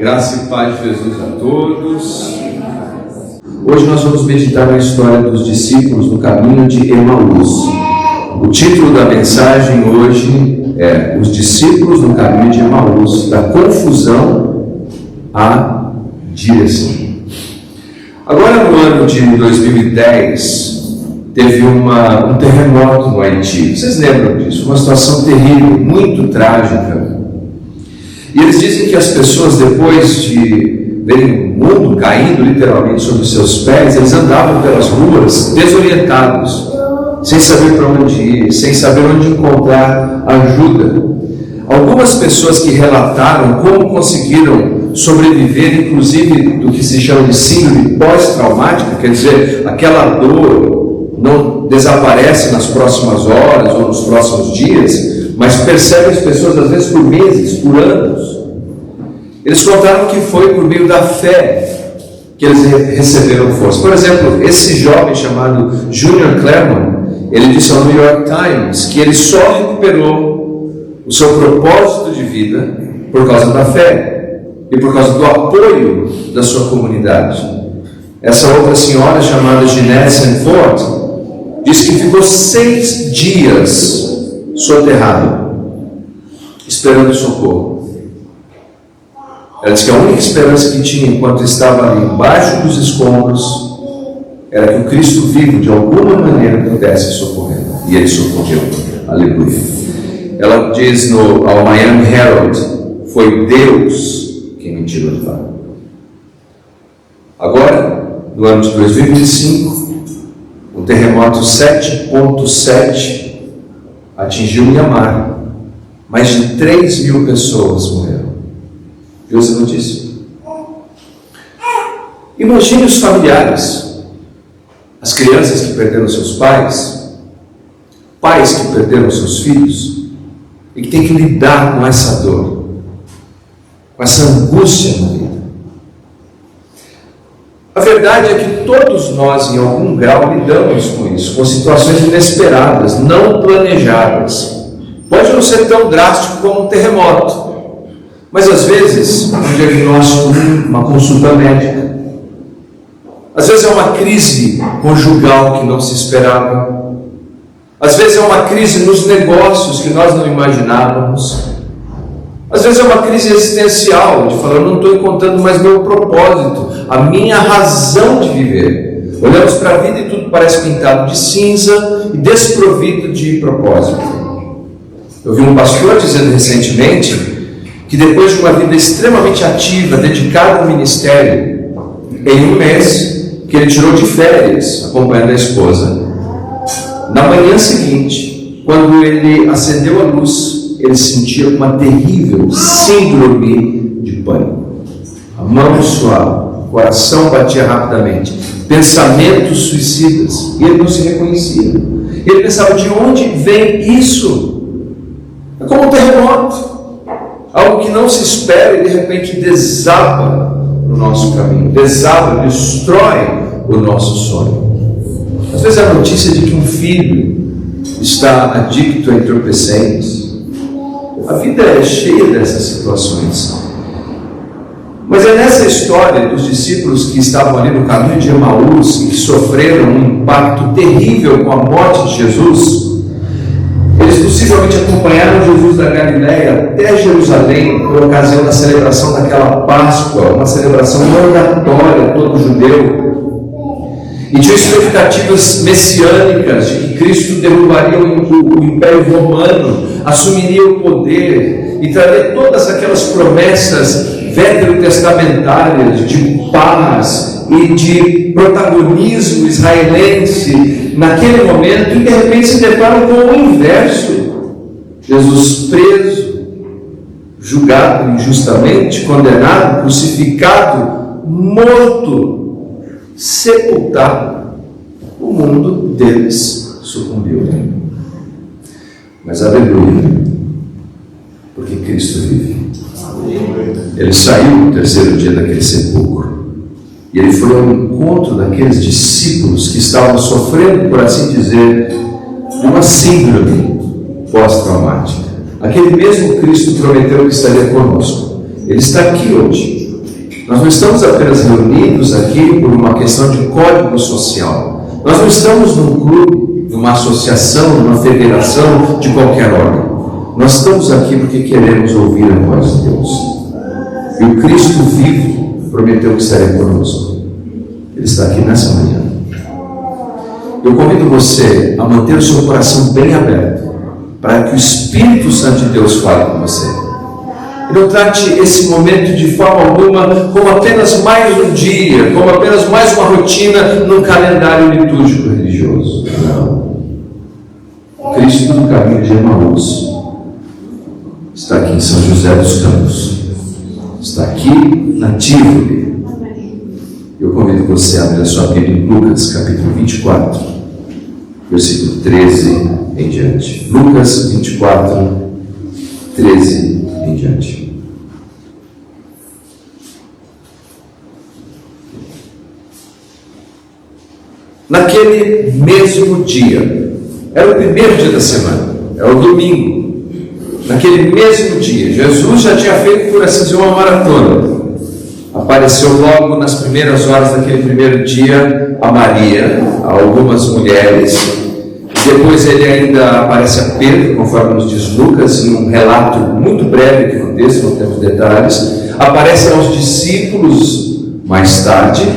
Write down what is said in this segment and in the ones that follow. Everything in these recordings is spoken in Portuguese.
Graça e paz de Jesus a todos. Hoje nós vamos meditar na história dos discípulos no caminho de Emaús. O título da mensagem hoje é Os discípulos no caminho de Emaús, da confusão à direção. Agora no ano de 2010, teve um terremoto no Haiti. Vocês lembram disso? Uma situação terrível, muito trágica. E eles dizem que as pessoas, depois de verem o mundo caindo literalmente sobre os seus pés, eles andavam pelas ruas desorientados, sem saber para onde ir, sem saber onde encontrar ajuda. Algumas pessoas que relataram como conseguiram sobreviver, inclusive do que se chama de síndrome pós-traumática, quer dizer, aquela dor não desaparece nas próximas horas ou nos próximos dias, mas percebem as pessoas às vezes por meses, por anos. Eles contaram que foi por meio da fé que eles receberam força. Por exemplo, esse jovem chamado Junior Claremont, ele disse ao New York Times que ele só recuperou o seu propósito de vida por causa da fé e por causa do apoio da sua comunidade. Essa outra senhora chamada Jeanette Sanford disse que ficou 6 dias soterrado, esperando socorro. Ela disse que a única esperança que tinha enquanto estava ali embaixo dos escombros era que o Cristo vivo de alguma maneira pudesse socorrer, e ele socorreu. Aleluia. Ela diz ao Miami Herald: foi Deus quem me tirou de lá. Agora, no ano de 2025, o terremoto 7.7 atingiu Mianmar. Mais de 3.000 pessoas morreram. Viu essa notícia? Imagine os familiares, as crianças que perderam seus pais, pais que perderam seus filhos e que têm que lidar com essa dor, com essa angústia na vida. A verdade é que todos nós, em algum grau, lidamos com isso, com situações inesperadas, não planejadas. Pode não ser tão drástico como um terremoto, mas às vezes um diagnóstico, uma consulta médica, às vezes é uma crise conjugal que não se esperava, às vezes é uma crise nos negócios que nós não imaginávamos, às vezes é uma crise existencial, de falar: eu não estou encontrando mais meu propósito, a minha razão de viver. Olhamos para a vida e tudo parece pintado de cinza e desprovido de propósito. Eu vi um pastor dizendo recentemente que depois de uma vida extremamente ativa, dedicada ao ministério, em um mês que ele tirou de férias, acompanhando a esposa, na manhã seguinte, quando ele acendeu a luz, ele sentia uma terrível síndrome de pânico. A mão suava, o coração batia rapidamente, pensamentos suicidas, e ele não se reconhecia. Ele pensava: de onde vem isso? É como um terremoto, algo que não se espera e de repente desaba no nosso caminho, desaba, destrói o nosso sonho. Às vezes a notícia de que um filho está adicto a entorpecentes. A vida é cheia dessas situações. Mas é nessa história dos discípulos que estavam ali no caminho de Emaús e que sofreram um impacto terrível com a morte de Jesus. Eles possivelmente acompanharam Jesus da Galiléia até Jerusalém por ocasião da celebração daquela Páscoa, uma celebração mandatória a todo judeu. E tinham expectativas messiânicas de que Cristo derrubaria o Império Romano, assumiria o poder e traria todas aquelas promessas veterotestamentárias de paz e de protagonismo israelense naquele momento, e de repente se deparam com o inverso: Jesus preso, julgado injustamente, condenado, crucificado, morto, sepultado. O mundo deles sucumbiu. Mas aleluia, porque Cristo vive. Ele saiu no terceiro dia daquele sepulcro e ele foi ao encontro daqueles discípulos que estavam sofrendo, por assim dizer, de uma síndrome pós-traumática. Aquele mesmo Cristo prometeu que estaria conosco. Ele está aqui hoje Nós não estamos apenas reunidos aqui por uma questão de código social. Nós não estamos num clube, numa associação, numa federação de qualquer órgão. Nós estamos aqui porque queremos ouvir a voz de Deus. E o Cristo vivo prometeu que estaria conosco. Ele está aqui nessa manhã. Eu convido você a manter o seu coração bem aberto, para que o Espírito Santo de Deus fale com você. E não trate esse momento de forma alguma como apenas mais um dia, como apenas mais uma rotina num calendário litúrgico religioso. Não. O Cristo do caminho de Emaús está aqui em São José dos Campos. Está aqui na Tívoli. Eu convido você a abrir a sua Bíblia em Lucas, capítulo 24, versículo 13 em diante. Lucas 24, 13 em diante. Naquele mesmo dia, era o primeiro dia da semana, era o domingo. Naquele mesmo dia, Jesus já tinha feito, por assim dizer, uma maratona. Apareceu logo nas primeiras horas daquele primeiro dia a Maria, a algumas mulheres. Depois ele ainda aparece a Pedro, conforme nos diz Lucas, em um relato muito breve aqui no texto, não temos detalhes. Aparece aos discípulos mais tarde.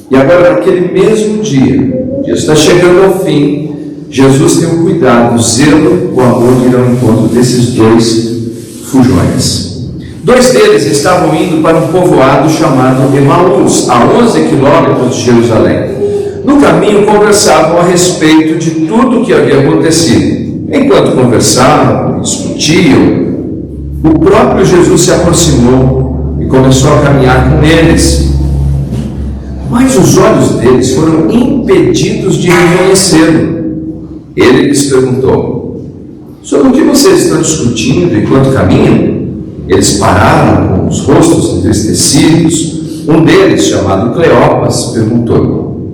E agora, naquele mesmo dia, o dia está chegando ao fim, Jesus tem o cuidado, o zelo, o amor de ir ao encontro desses dois fujões. Dois deles estavam indo para um povoado chamado Emaús, a 11 quilômetros de Jerusalém. No caminho conversavam a respeito de tudo o que havia acontecido. Enquanto conversavam e discutiam, o próprio Jesus se aproximou e começou a caminhar com eles. Mas os olhos deles foram impedidos de reconhecê-lo. Ele lhes perguntou: sobre o que vocês estão discutindo enquanto caminham? Eles pararam com os rostos entristecidos. Um deles, chamado Cleopas, perguntou: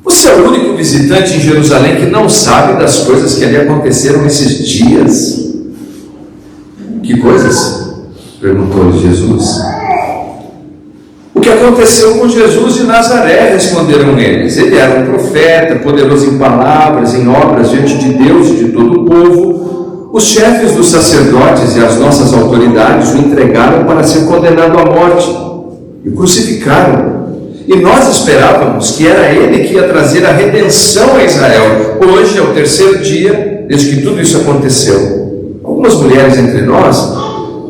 você é o único visitante em Jerusalém que não sabe das coisas que ali aconteceram esses dias? Que coisas? Perguntou-lhe Jesus. O que aconteceu com Jesus de Nazaré, responderam eles. Ele era um profeta, poderoso em palavras, em obras diante de Deus e de todo o povo. Os chefes dos sacerdotes e as nossas autoridades o entregaram para ser condenado à morte e o crucificaram. E nós esperávamos que era ele que ia trazer a redenção a Israel. Hoje é o terceiro dia desde que tudo isso aconteceu. Algumas mulheres entre nós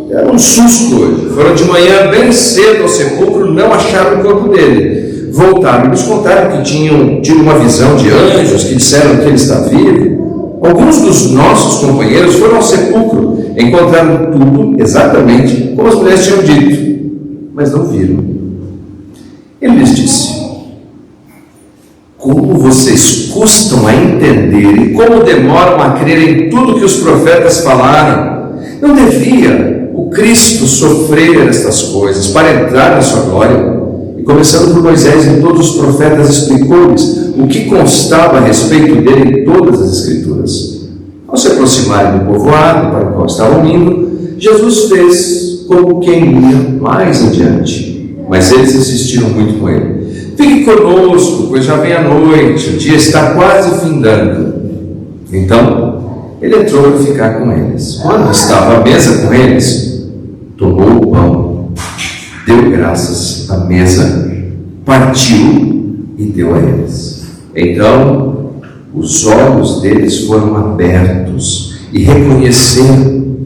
deram um susto hoje. Foram de manhã bem cedo ao sepulcro, não acharam o corpo dele. Voltaram e nos contaram que tinham tido uma visão de anjos que disseram que ele está vivo. Alguns dos nossos companheiros foram ao sepulcro, encontraram tudo exatamente como as mulheres tinham dito, mas não viram. Ele lhes disse: como vocês custam a entender e como demoram a crer em tudo que os profetas falaram? Não devia o Cristo sofrer estas coisas para entrar na sua glória? E começando por Moisés e todos os profetas, explicou-lhes o que constava a respeito dele em todas as Escrituras. Ao se aproximarem do povoado para o qual estavam indo, Jesus fez como quem ia mais adiante, mas eles insistiram muito com ele: fique conosco, pois já vem a noite, o dia está quase findando. Então ele entrou para ficar com eles. Quando estava à mesa com eles, tomou o pão, deu graças à mesa, partiu e deu a eles. Então os olhos deles foram abertos e reconheceram,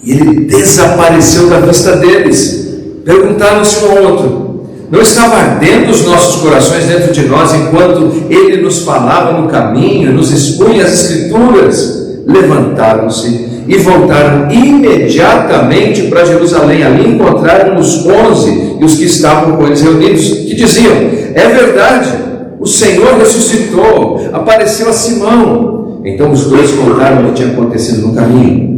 e ele desapareceu da vista deles. Perguntaram-se um ao outro: não estavam ardendo os nossos corações dentro de nós enquanto ele nos falava no caminho, nos expunha as Escrituras? Levantaram-se e voltaram imediatamente para Jerusalém. Ali encontraram os 11 e os que estavam com eles reunidos, que diziam: é verdade, o Senhor ressuscitou, apareceu a Simão. Então os dois contaram o que tinha acontecido no caminho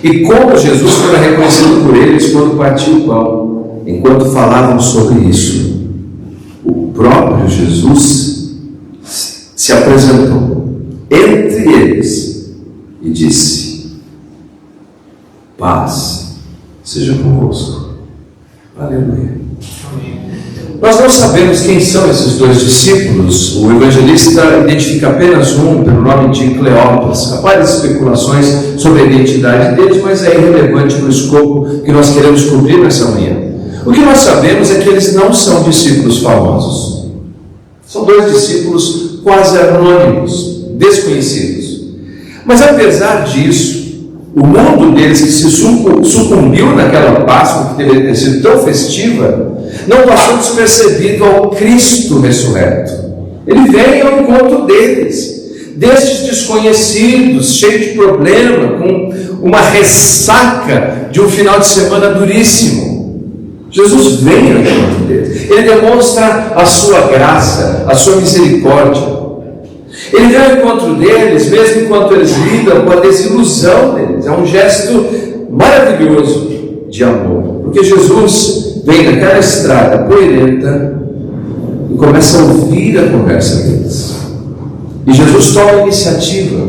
e como Jesus foi reconhecido por eles quando partiu o pão. Enquanto falavam sobre isso, o próprio Jesus se apresentou entre eles e disse: paz seja convosco. Aleluia. Nós não sabemos quem são esses dois discípulos. O evangelista identifica apenas um, pelo nome de Cleopas. Há várias especulações sobre a identidade deles, mas é irrelevante no escopo que nós queremos cobrir nessa manhã. O que nós sabemos é que eles não são discípulos famosos. São dois discípulos quase anônimos, desconhecidos. Mas apesar disso, o mundo deles que se sucumbiu naquela Páscoa, que deveria ter sido tão festiva, não passou despercebido ao Cristo ressurreto. Ele vem ao encontro deles, destes desconhecidos, cheios de problema, com uma ressaca de um final de semana duríssimo. Jesus vem ao encontro deles. Ele demonstra a sua graça, a sua misericórdia. Ele vem ao encontro deles, mesmo enquanto eles lidam com a desilusão deles. É um gesto maravilhoso de amor, porque Jesus vem naquela estrada poeirenta e começa a ouvir a conversa deles. E Jesus toma a iniciativa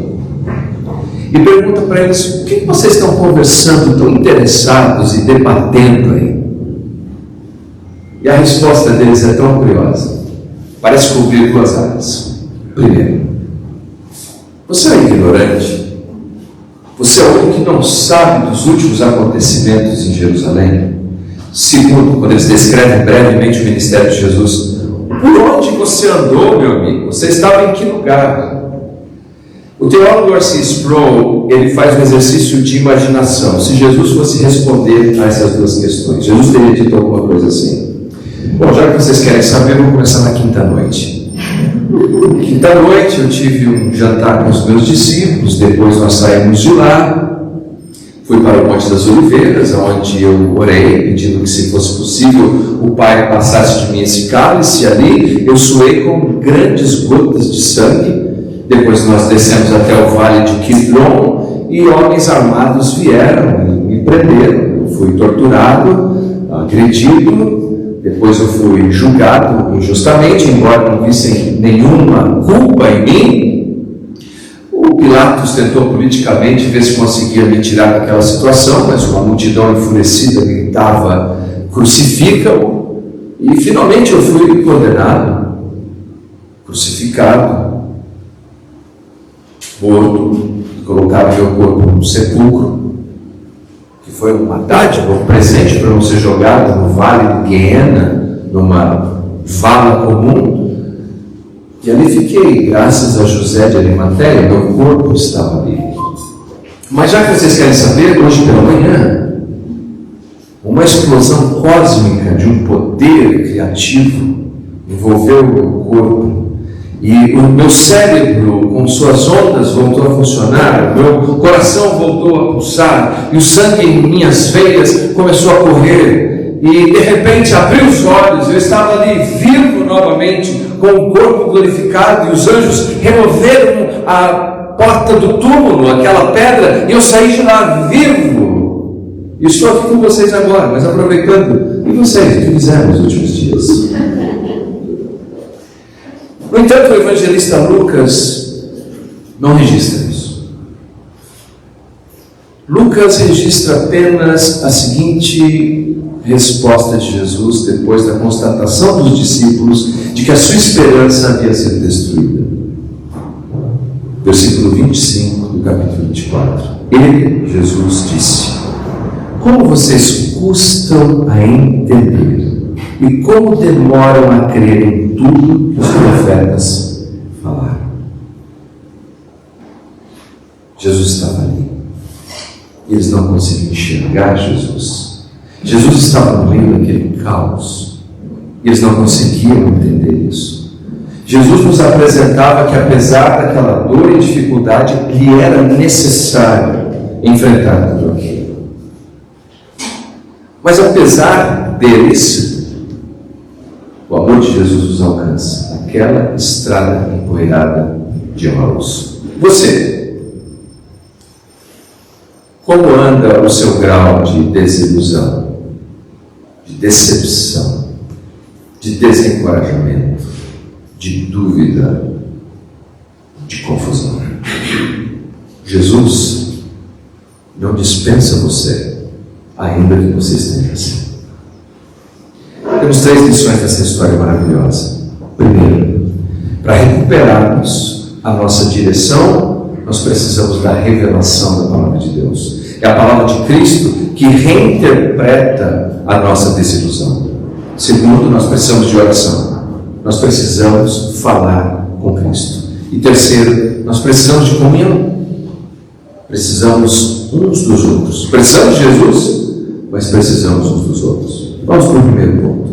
e pergunta para eles: o que vocês estão conversando, tão interessados e debatendo aí? E a resposta deles é tão curiosa. Parece cobrir duas áreas. Primeiro, você é ignorante? Você é o único que não sabe dos últimos acontecimentos em Jerusalém? Segundo, quando eles descrevem brevemente o ministério de Jesus: por onde você andou, meu amigo? Você estava em que lugar? O teólogo R.C. Sproul, ele faz um exercício de imaginação. Se Jesus fosse responder a essas duas questões, Jesus teria dito alguma coisa assim: bom, já que vocês querem saber, vamos começar na quinta-noite. Quinta-noite eu tive um jantar com os meus discípulos, depois nós saímos de lá, fui para o Monte das Oliveiras, onde eu orei, pedindo que, se fosse possível, o Pai passasse de mim esse cálice. Ali eu suei com grandes gotas de sangue. Depois nós descemos até o vale de Quidron e homens armados vieram e me prenderam. Eu fui torturado, agredido. Depois eu fui julgado injustamente, embora não vissem nenhuma culpa em mim. O Pilatos tentou politicamente ver se conseguia me tirar daquela situação, mas uma multidão enfurecida gritava: crucifica-o. E finalmente eu fui condenado, crucificado, morto, colocado meu corpo no sepulcro, que foi uma dádiva, um presente para não ser jogado no vale de Guiena, numa vala comum. E ali fiquei, graças a José de Arimateia, meu corpo estava ali. Mas já que vocês querem saber, hoje pela manhã, uma explosão cósmica de um poder criativo envolveu o meu corpo. E o meu cérebro, com suas ondas, voltou a funcionar, o meu coração voltou a pulsar, e o sangue em minhas veias começou a correr, e de repente abri os olhos, eu estava ali vivo novamente, com o corpo glorificado, e os anjos removeram a porta do túmulo, aquela pedra, e eu saí de lá vivo. E estou aqui com vocês agora, mas aproveitando. E vocês, o que fizeram nos últimos dias? No entanto, o evangelista Lucas não registra isso. Lucas registra apenas a seguinte resposta de Jesus depois da constatação dos discípulos de que a sua esperança havia sido destruída. Versículo 25 do capítulo 24. Ele, Jesus, disse: como vocês custam a entender e como demoram a crer em tudo que os profetas falaram. Jesus estava ali. Eles não conseguiam enxergar Jesus. Jesus estava no meio daquele caos. Eles não conseguiam entender isso. Jesus nos apresentava que, apesar daquela dor e dificuldade, lhe era necessário enfrentar tudo aquilo. Mas apesar deles, o amor de Jesus os alcança naquela estrada empoeirada de Emaús. Você, como anda o seu grau de desilusão, de decepção, de desencorajamento, de dúvida, de confusão? Jesus não dispensa você, ainda que você esteja assim. Temos 3 lições dessa história maravilhosa. Primeiro, para recuperarmos a nossa direção, nós precisamos da revelação da palavra de Deus. É a palavra de Cristo que reinterpreta a nossa desilusão. Segundo, nós precisamos de oração. Nós precisamos falar com Cristo. E terceiro, nós precisamos de comunhão. Precisamos uns dos outros. Precisamos de Jesus, mas precisamos uns dos outros. Vamos para o primeiro ponto.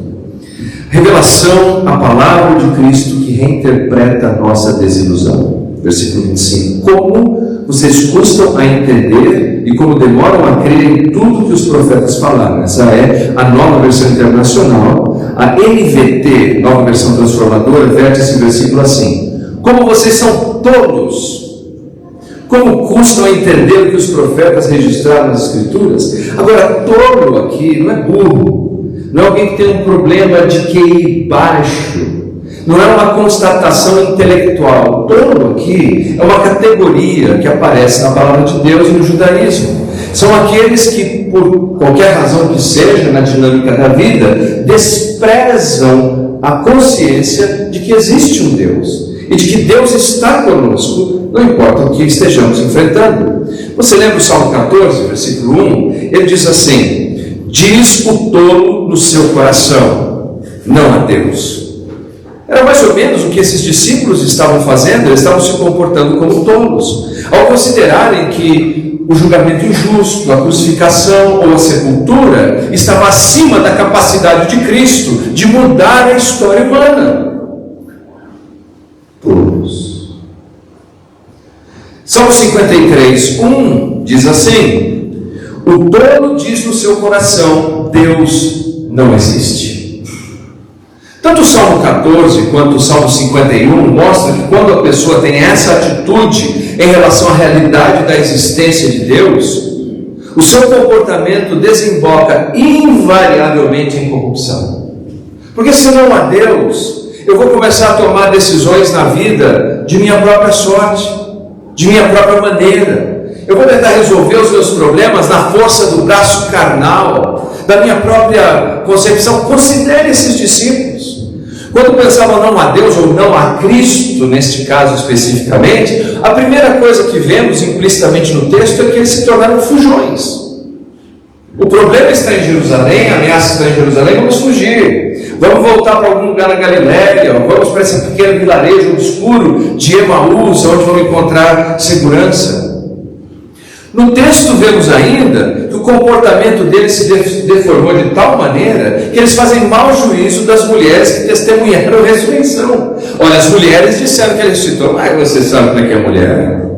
Revelação, a palavra de Cristo que reinterpreta a nossa desilusão. Versículo 25. Como vocês custam a entender e como demoram a crer em tudo que os profetas falaram. Essa é a nova versão internacional. A NVT, nova versão transformadora, verte esse versículo assim: como vocês são tolos, como custam a entender o que os profetas registraram nas Escrituras. Agora, tolo aqui não é burro, não é alguém que tem um problema de QI baixo, não é uma constatação intelectual. Tolo aqui é uma categoria que aparece na palavra de Deus e no judaísmo. São aqueles que, por qualquer razão que seja na dinâmica da vida, desprezam a consciência de que existe um Deus e de que Deus está conosco, não importa o que estejamos enfrentando. Você lembra o Salmo 14, versículo 1? Ele diz assim: diz o tolo no seu coração, não a Deus. Era mais ou menos o que esses discípulos estavam fazendo. Eles estavam se comportando como tolos, ao considerarem que o julgamento injusto, a crucificação ou a sepultura estava acima da capacidade de Cristo de mudar a história humana. Tolos. Salmo 53, 1 diz assim: o tolo diz no seu coração, Deus não existe. Tanto o Salmo 14 quanto o Salmo 51 mostram que quando a pessoa tem essa atitude em relação à realidade da existência de Deus, o seu comportamento desemboca invariavelmente em corrupção. Porque se não há Deus, eu vou começar a tomar decisões na vida de minha própria sorte, de minha própria maneira. Eu vou tentar resolver os meus problemas na força do braço carnal, da minha própria concepção. Considere esses discípulos. Quando pensavam não a Deus ou não a Cristo, neste caso especificamente, a primeira coisa que vemos implicitamente no texto é que eles se tornaram fujões. O problema está em Jerusalém, a ameaça está em Jerusalém, vamos fugir. Vamos voltar para algum lugar na Galiléia, vamos para esse pequeno vilarejo obscuro de Emaús, onde vamos encontrar segurança. No texto vemos ainda que o comportamento deles se deformou de tal maneira que eles fazem mau juízo das mulheres que testemunharam a ressurreição. Olha, as mulheres disseram que ele ressuscitou, mas você sabe como é que é mulher?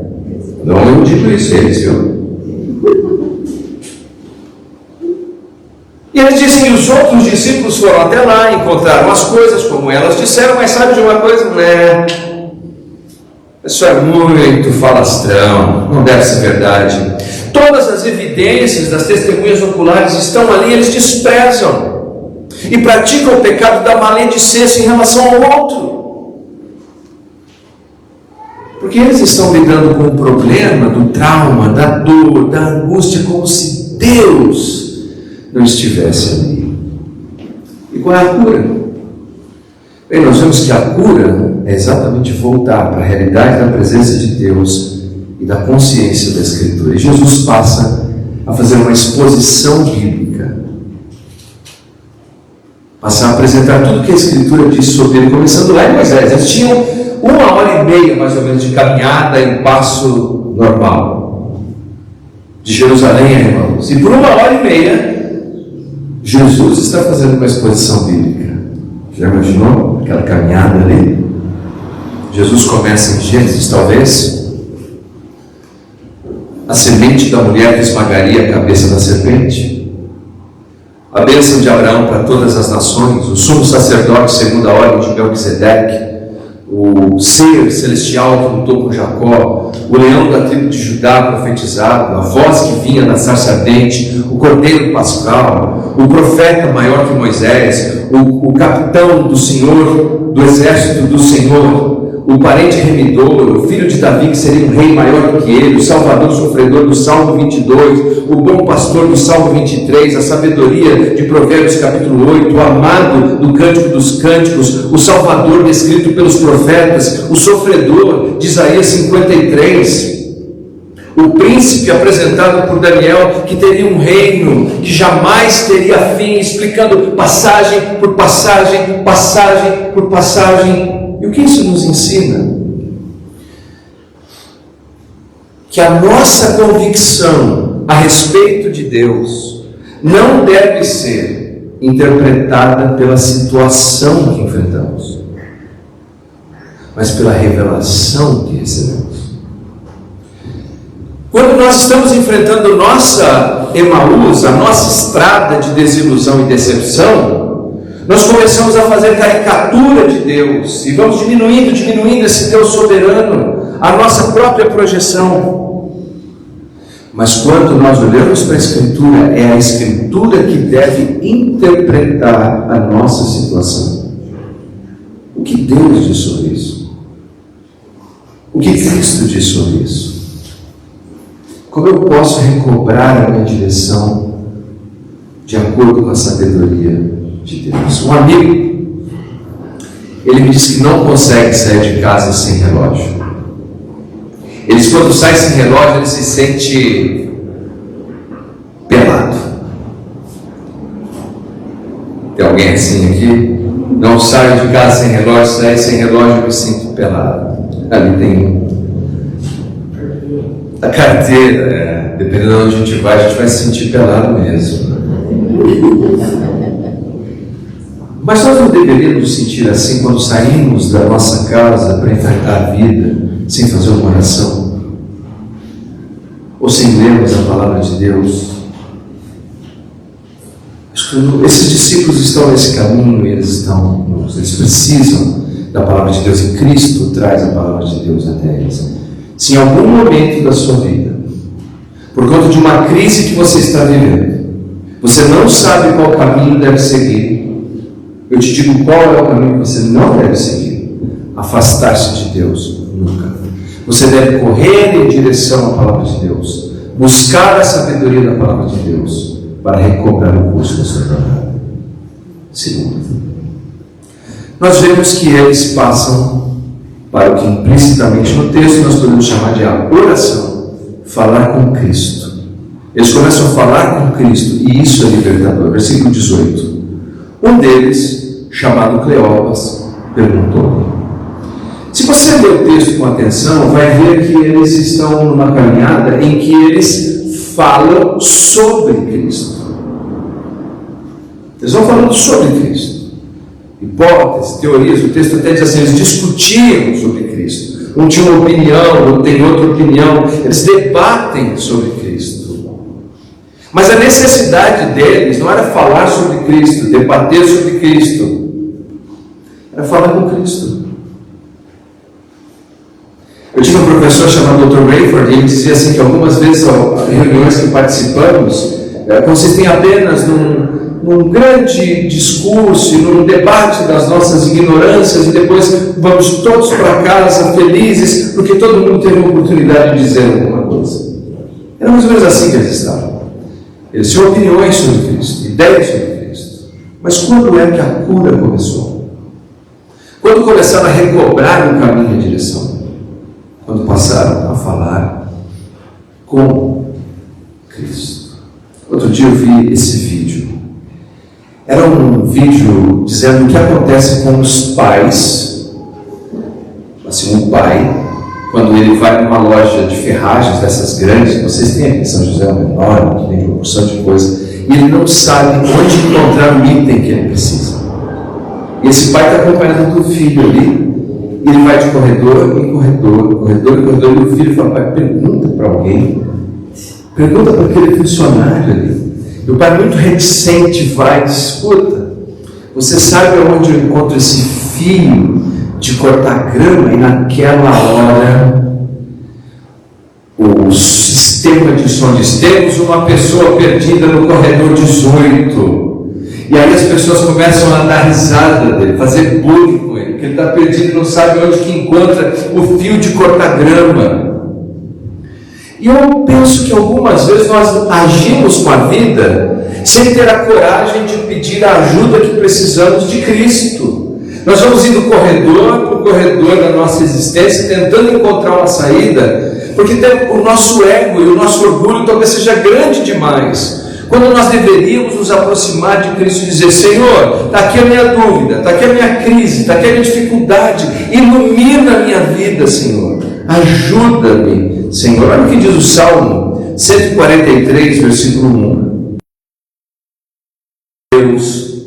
Não, eu digo isso a eles, viu? E eles dizem que os outros discípulos foram até lá, encontraram as coisas como elas disseram, mas sabe de uma coisa? Isso é muito falastrão, não deve ser verdade. Todas as evidências das testemunhas oculares estão ali, eles desprezam e praticam o pecado da maledicência em relação ao outro. Porque eles estão lidando com o problema do trauma, da dor, da angústia, como se Deus não estivesse ali. E qual é a cura? Bem, nós vemos que a cura é exatamente voltar para a realidade da presença de Deus e da consciência da Escritura. E Jesus passa a fazer uma exposição bíblica, passa a apresentar tudo que a Escritura diz sobre ele, começando lá em Moisés. Eles tinham 1h30 mais ou menos de caminhada em passo normal, de Jerusalém a Emaús. E por 1h30 Jesus está fazendo uma exposição bíblica. Já imaginou aquela caminhada ali? Jesus começa em Gênesis, talvez. A semente da mulher que esmagaria a cabeça da serpente. A bênção de Abraão para todas as nações. O sumo sacerdote segundo a ordem de Melquisedeque. O ser celestial que lutou com Jacó. O leão da tribo de Judá profetizado. A voz que vinha da sarça ardente. O cordeiro pascal. O profeta maior que Moisés. O capitão do Senhor, do exército do Senhor. o parente remidor, o filho de Davi, que seria um rei maior do que ele, o salvador sofredor do Salmo 22, o bom pastor do Salmo 23, a sabedoria de Provérbios capítulo 8, o amado do Cântico dos Cânticos, o salvador descrito pelos profetas, o sofredor de Isaías 53, o príncipe apresentado por Daniel, que teria um reino que jamais teria fim, explicando passagem por passagem, passagem por passagem. E o que isso nos ensina? Que a nossa convicção a respeito de Deus não deve ser interpretada pela situação que enfrentamos, mas pela revelação que recebemos. Quando nós estamos enfrentando nossa Emaús, a nossa estrada de desilusão e decepção, nós começamos a fazer caricatura de Deus e vamos diminuindo esse Deus soberano, a nossa própria projeção. Mas quando nós olhamos para a Escritura, é a Escritura que deve interpretar a nossa situação. O que Deus diz sobre isso? O que Cristo diz sobre isso? Como eu posso recobrar a minha direção de acordo com a sabedoria de Deus? Um amigo, ele me disse que não consegue sair de casa sem relógio. Ele diz que quando sai sem relógio, ele se sente pelado. Tem alguém assim aqui? Não saio de casa sem relógio, saio sem relógio, eu me sinto pelado. Ali tem a carteira, dependendo de onde a gente vai se sentir pelado mesmo. Mas nós não deveríamos nos sentir assim quando saímos da nossa casa para enfrentar a vida sem fazer uma oração? Ou sem lermos a palavra de Deus? Esses discípulos estão nesse caminho, eles precisam da palavra de Deus, e Cristo traz a palavra de Deus até eles. Se em algum momento da sua vida, por conta de uma crise que você está vivendo, você não sabe qual caminho deve seguir, eu te digo qual é o caminho que você não deve seguir: afastar-se de Deus nunca. Você deve correr em direção à palavra de Deus, buscar a sabedoria da palavra de Deus para recobrar o curso da sua jornada. Segundo, nós vemos que eles passam para o que implicitamente no texto nós podemos chamar de a oração, falar com Cristo. Eles começam a falar com Cristo, e isso é libertador. Versículo 18. Um deles, chamado Cleopas, perguntou. Se você ler o texto com atenção, vai ver que eles estão numa caminhada em que eles falam sobre Cristo. Eles vão falando sobre Cristo. Hipóteses, teorias, o texto até diz assim, eles discutiam sobre Cristo. Um tinha uma opinião, outro tem outra opinião. Eles debatem sobre Cristo. Mas a necessidade deles não era falar sobre Cristo, debater sobre Cristo. Era falar com Cristo. Eu tive um professor chamado Dr. Rayford, e ele dizia assim que algumas vezes as reuniões que participamos consistem apenas num grande discurso e num debate das nossas ignorâncias, e depois vamos todos para casa felizes porque todo mundo teve a oportunidade de dizer alguma coisa. Era mais ou menos assim que eles estavam. Eles tinham opiniões sobre Cristo, ideias sobre Cristo. Mas quando é que a cura começou? Quando começaram a recobrar o caminho e a direção? Quando passaram a falar com Cristo. Outro dia eu vi esse vídeo. Era um vídeo dizendo o que acontece com os pais. Assim, um pai, quando ele vai numa loja de ferragens dessas grandes, vocês têm aqui em São José, uma enorme, que tem uma porção de coisa, e ele não sabe onde encontrar o item que ele precisa. E esse pai está acompanhando o filho ali, e ele vai de corredor em corredor, e o filho fala: pai, pergunta para alguém, pergunta para aquele funcionário ali. E o pai, muito reticente, vai e diz: escuta, você sabe onde eu encontro esse fio de cortar grama? E naquela hora o sistema de som diz: temos uma pessoa perdida no corredor 18. E aí as pessoas começam a dar risada dele, fazer bullying com ele, ele está perdido, não sabe onde que encontra o fio de cortar grama. E eu penso que algumas vezes nós agimos com a vida sem ter a coragem de pedir a ajuda que precisamos de Cristo. Nós vamos indo corredor por corredor da nossa existência, tentando encontrar uma saída, porque o nosso ego e o nosso orgulho talvez seja grande demais, quando nós deveríamos nos aproximar de Cristo e dizer: Senhor, está aqui a minha dúvida, está aqui a minha crise, está aqui a minha dificuldade, ilumina a minha vida, Senhor, ajuda-me, Senhor. Olha o que diz o Salmo 143, versículo 1. Deus,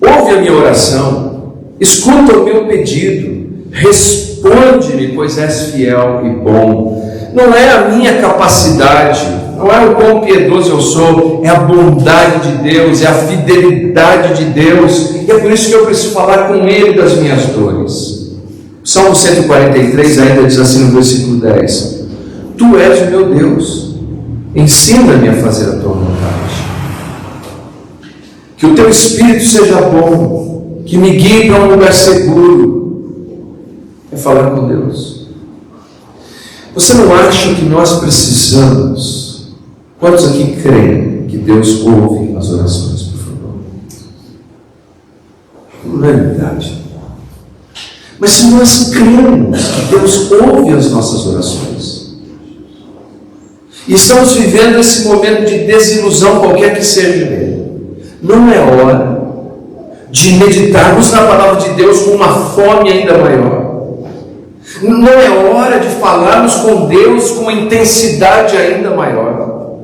ouve a minha oração, escuta o meu pedido, responde-me, pois és fiel e bom. Não é a minha capacidade, não é o quão piedoso eu sou, é a bondade de Deus, é a fidelidade de Deus, e é por isso que eu preciso falar com Ele das minhas dores. Salmo 143 ainda diz assim no versículo 10: Tu és o meu Deus, ensina-me a fazer a tua vontade. Que o teu Espírito seja bom, que me guie para um lugar seguro. É falar com Deus. Você não acha que nós precisamos? Quantos aqui creem que Deus ouve as orações, por favor? Não é verdade. Mas se nós cremos que Deus ouve as nossas orações, e estamos vivendo esse momento de desilusão, qualquer que seja ele, não é hora de meditarmos na palavra de Deus com uma fome ainda maior? Não é hora de falarmos com Deus com uma intensidade ainda maior?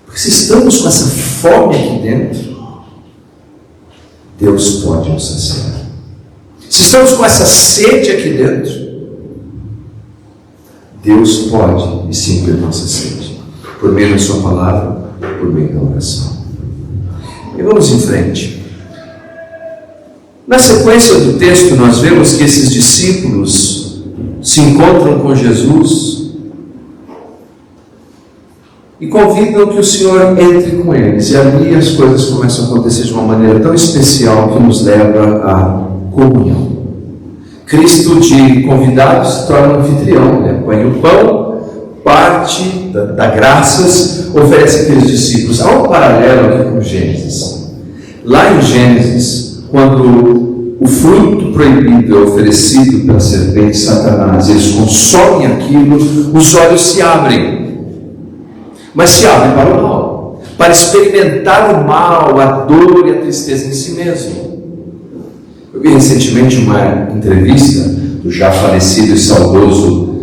Porque se estamos com essa fome aqui dentro, Deus pode nos saciar. Se estamos com essa sede aqui dentro, Deus pode suprir nossa sede, por meio da sua palavra, por meio da oração. E vamos em frente. Na sequência do texto, nós vemos que esses discípulos se encontram com Jesus e convidam que o Senhor entre com eles. E ali as coisas começam a acontecer de uma maneira tão especial que nos leva à comunhão. Cristo, de convidado, se torna anfitrião, né? Põe o pão, parte, dá graças, oferece àqueles discípulos. Há um paralelo aqui com Gênesis. Lá em Gênesis, quando o fruto proibido é oferecido pela serpente Satanás, eles consomem aquilo, os olhos se abrem. Mas se abrem para o mal, para experimentar o mal, a dor e a tristeza em si mesmo. Eu vi recentemente uma entrevista do já falecido e saudoso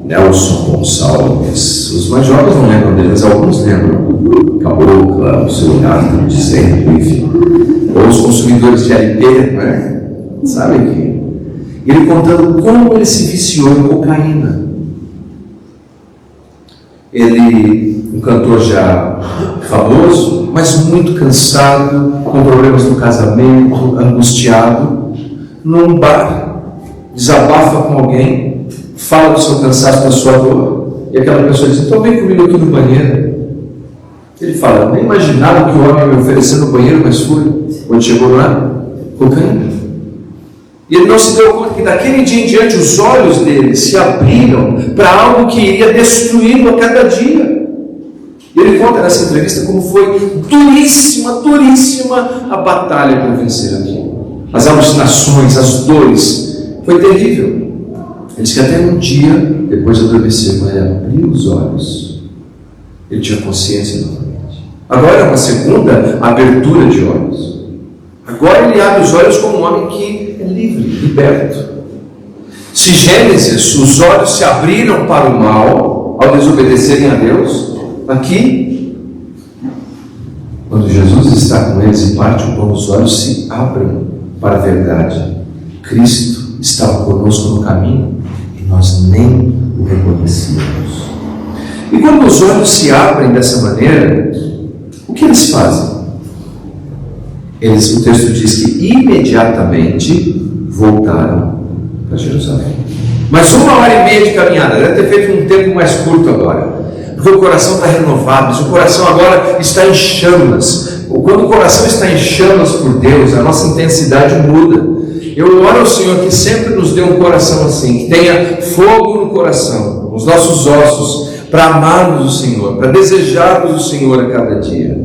Nelson Gonçalves. Os mais jovens não lembram dele, mas alguns lembram. Cabocla, o seu olhar está me dizendo, enfim. Ou os consumidores de LP, né? Sabem que ele contando como ele se viciou em cocaína. Ele, um cantor já famoso, mas muito cansado, com problemas no casamento, angustiado, num bar, desabafa com alguém, fala do seu cansaço, da sua dor, e aquela pessoa diz: então vem comigo aqui no banheiro. Ele fala: nem imaginava que o homem me ofereceu no banheiro, mas fui. Quando chegou lá, cocaína. E ele não se deu conta que daquele dia em diante os olhos dele se abriram para algo que iria destruí-lo a cada dia. E ele conta nessa entrevista como foi duríssima a batalha para vencer aquilo. As alucinações, as dores, foi terrível. Ele disse que até um dia, depois de adormecer, quando ele abriu os olhos, ele tinha consciência novamente. Agora é uma segunda abertura de olhos. Agora ele abre os olhos como um homem que é livre, liberto. Se Gênesis, os olhos se abriram para o mal ao desobedecerem a Deus, aqui, quando Jesus está com eles e parte o pão, os olhos se abrem para a verdade. Cristo estava conosco no caminho e nós nem o reconhecíamos. E quando os olhos se abrem dessa maneira, o que eles fazem? O texto diz que imediatamente voltaram para Jerusalém. Mas 1h30 de caminhada, deve ter feito um tempo mais curto agora. porque o coração está renovado, o coração agora está em chamas. Quando o coração está em chamas por Deus, a nossa intensidade muda. Eu oro ao Senhor que sempre nos dê um coração assim, que tenha fogo no coração, nos nossos ossos, para amarmos o Senhor, para desejarmos o Senhor a cada dia.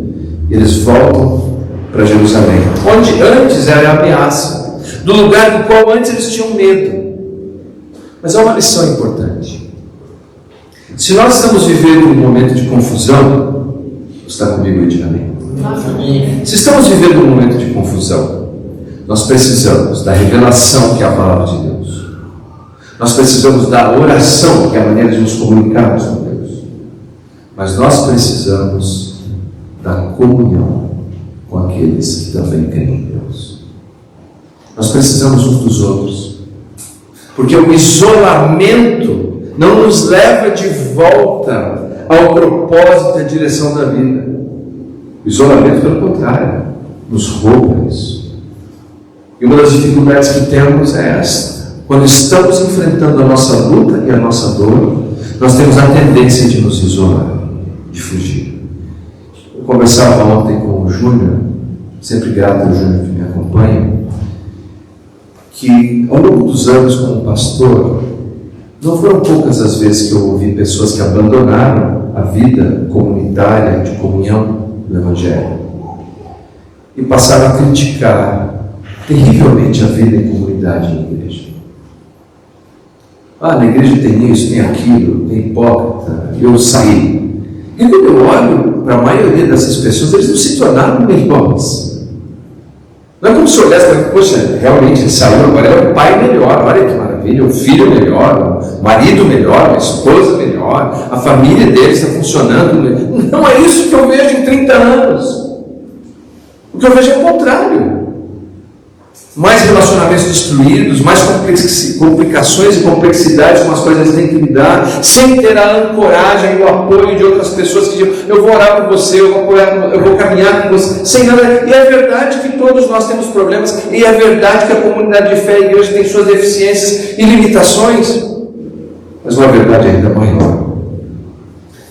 Eles voltam para Jerusalém, onde antes era ameaça, do lugar do qual antes eles tinham medo. Mas há uma lição importante. Se nós estamos vivendo um momento de confusão, está comigo aí, diga amém? Se estamos vivendo um momento de confusão, nós precisamos da revelação, que é a palavra de Deus. Nós precisamos da oração, que é a maneira de nos comunicarmos com Deus. Mas nós precisamos da comunhão com aqueles que também creem em Deus. Nós precisamos uns dos outros, porque o isolamento não nos leva de volta ao propósito e à direção da vida. O isolamento, pelo contrário, nos rouba isso. E uma das dificuldades que temos é esta: quando estamos enfrentando a nossa luta e a nossa dor, nós temos a tendência de nos isolar, de fugir. Eu conversava ontem com o Júnior, sempre grato ao Júnior que me acompanha, que ao longo dos anos como pastor, não foram poucas as vezes que eu ouvi pessoas que abandonaram a vida comunitária de comunhão do Evangelho e passaram a criticar terrivelmente a vida em comunidade em igreja. Na igreja tem isso, tem aquilo, tem hipócrita, eu saí. E quando eu olho para a maioria dessas pessoas, eles não se tornaram melhores. Não é como se olhasse para mim, poxa, realmente ele saiu, agora é o pai melhor, olha que maravilha, o filho melhor, o marido melhor, a esposa melhor, a família dele está funcionando. Não é isso que eu vejo em 30 anos. O que eu vejo é o contrário. Mais relacionamentos destruídos, mais complicações e complexidades com as quais eles têm que lidar, sem ter a ancoragem e o apoio de outras pessoas que dizem: eu vou orar por você, eu vou caminhar com você, sem nada. E é verdade que todos nós temos problemas, e é verdade que a comunidade de fé e a igreja tem suas deficiências e limitações, mas uma verdade ainda maior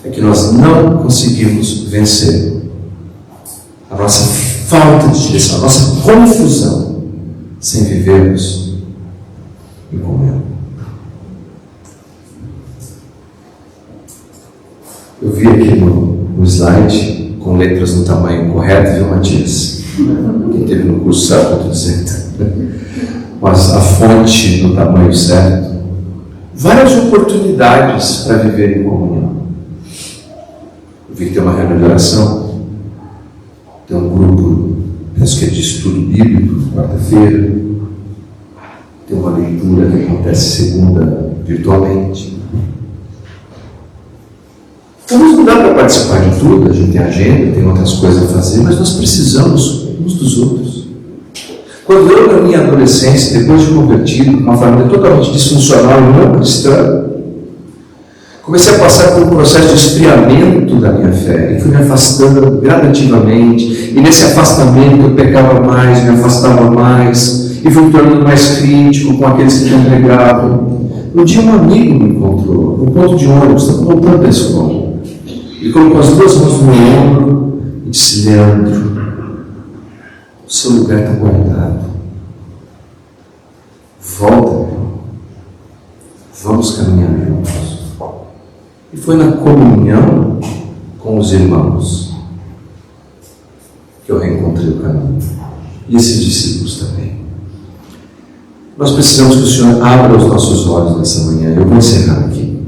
é que nós não conseguimos vencer a nossa falta de direção, a nossa confusão, sem vivermos em comunhão. Eu vi aqui no slide, com letras no tamanho correto, viu, Matias? Quem teve no curso sabe o que eu estou dizendo. Mas a fonte no tamanho certo. Várias oportunidades para viver em comunhão. Eu vi que tem uma reunião de oração, tem um grupo, penso que é de estudo bíblico, quarta-feira, tem uma leitura que acontece segunda virtualmente. Talvez não dá para participar de tudo, a gente tem agenda, tem outras coisas a fazer, mas nós precisamos uns dos outros. Quando eu, na minha adolescência, depois de convertido, uma família totalmente disfuncional e não cristã, comecei a passar por um processo de esfriamento da minha fé, e fui me afastando gradativamente, e nesse afastamento eu pecava mais, me afastava mais, e fui me tornando mais crítico com aqueles que não pregavam. Um dia um amigo me encontrou, no ponto de ônibus, estava voltando da escola. Ele colocou as duas mãos no meu ombro e disse: Leandro, o seu lugar está guardado. Volta, meu irmão. Vamos caminhar juntos. E foi na comunhão com os irmãos que eu reencontrei o caminho. E esses discípulos também. Nós precisamos que o Senhor abra os nossos olhos nessa manhã. Eu vou encerrar aqui.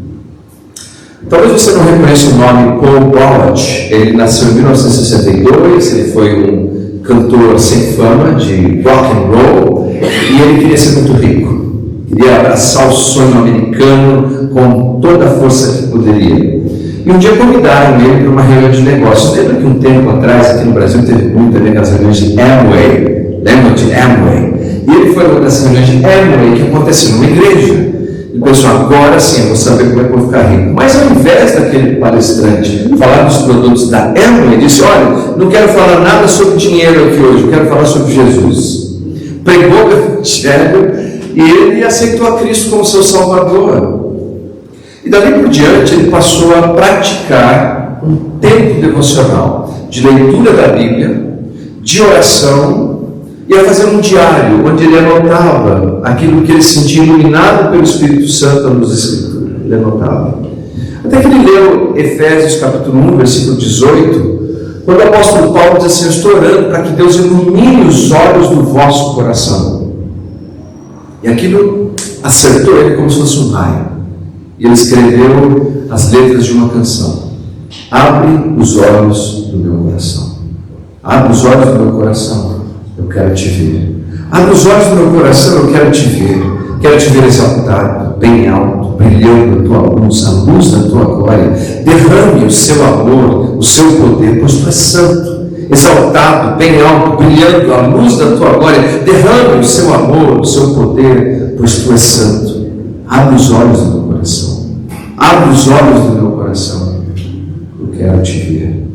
Talvez você não reconheça o nome Paul Ballard. Ele nasceu em 1962, ele foi um cantor sem fama de rock and roll, e ele queria ser muito rico. Queria abraçar o sonho americano com toda a força que poderia. E um dia convidaram ele para uma reunião de negócios. Lembra que um tempo atrás, aqui no Brasil, teve muito também as reuniões de Amway? Lembra de Amway? E ele foi uma das reuniões de Amway que aconteceu numa igreja. E pensou: agora sim eu vou saber como é que eu vou ficar rico. Mas ao invés daquele palestrante falar dos produtos da Amway, disse: olha, não quero falar nada sobre dinheiro aqui hoje, eu quero falar sobre Jesus. Pregou o evangelho e ele aceitou a Cristo como seu Salvador. E dali por diante ele passou a praticar um tempo devocional de leitura da Bíblia, de oração, e a fazer um diário onde ele anotava aquilo que ele sentia iluminado pelo Espírito Santo nos Escrituras. Ele anotava. Até que ele leu Efésios capítulo 1, versículo 18, quando o apóstolo Paulo diz assim: eu estou orando para que Deus ilumine os olhos do vosso coração. E aquilo acertou ele como se fosse um raio. E ele escreveu as letras de uma canção: abre os olhos do meu coração. Abre os olhos do meu coração, eu quero te ver. Abre os olhos do meu coração, eu quero te ver. Quero te ver exaltado, bem alto, brilhando a tua luz, a luz da tua glória. Derrame o seu amor, o seu poder, pois tu és santo. Exaltado, bem alto, brilhando a luz da tua glória. Derrame o seu amor, o seu poder, pois tu és santo. Abre os olhos do meu coração. Abre os olhos do meu coração. Eu quero te ver.